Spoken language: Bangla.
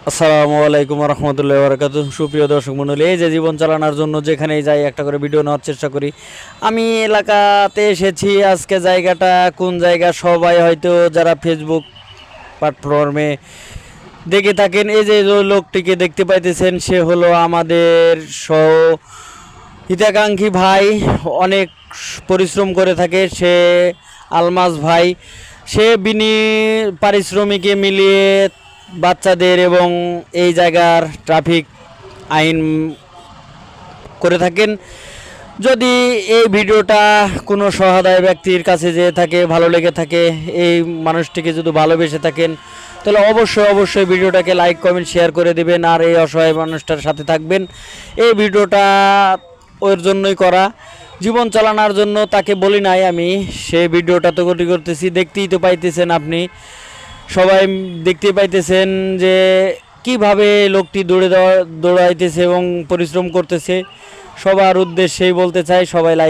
আসসালামু আলাইকুম রহমতুল্লাহি ওয়া বারাকাতুহু। সুপ্রিয় দর্শক মণ্ডলী, এই যে জীবন চালানোর জন্য যেখানেই যাই একটা করে ভিডিও নেওয়ার চেষ্টা করি। আমি এলাকাতে এসেছি। আজকে জায়গাটা কোন জায়গা সবাই হয়তো যারা ফেসবুক প্ল্যাটফর্মে দেখে থাকেন, এই যে লোকটিকে দেখতে পাইতেছেন, সে হলো আমাদের হিতাকাঙ্ক্ষী ভাই। অনেক পরিশ্রম করে থাকে সে, আলমাস ভাই। সে পারিশ্রমিকে মিলিয়ে বাচ্চাদের এবং এই জায়গার ট্রাফিক আইন করে থাকেন। যদি এই ভিডিওটা কোনো সহায় ব্যক্তির কাছে যেয়ে থাকে, ভালো লেগে থাকে, এই মানুষটিকে যদি ভালোবেসে থাকেন, তাহলে অবশ্যই ভিডিওটাকে লাইক কমেন্ট শেয়ার করে দেবেন আর এই অসহায় মানুষটার সাথে থাকবেন। এই ভিডিওটা ওর জন্যই করা, জীবন চালানোর জন্য তাকে বলি নাই আমি। সেই ভিডিওটা তো করতেছি, দেখতেই তো পাইতেছেন আপনি, সবাই দেখতে পাইতেছেন যে কিভাবে লোকটি দৌড়াইতেছে এবং পরিশ্রম করতেছে। সবার উদ্দেশ্যেই বলতে চাই, সবাই লাইক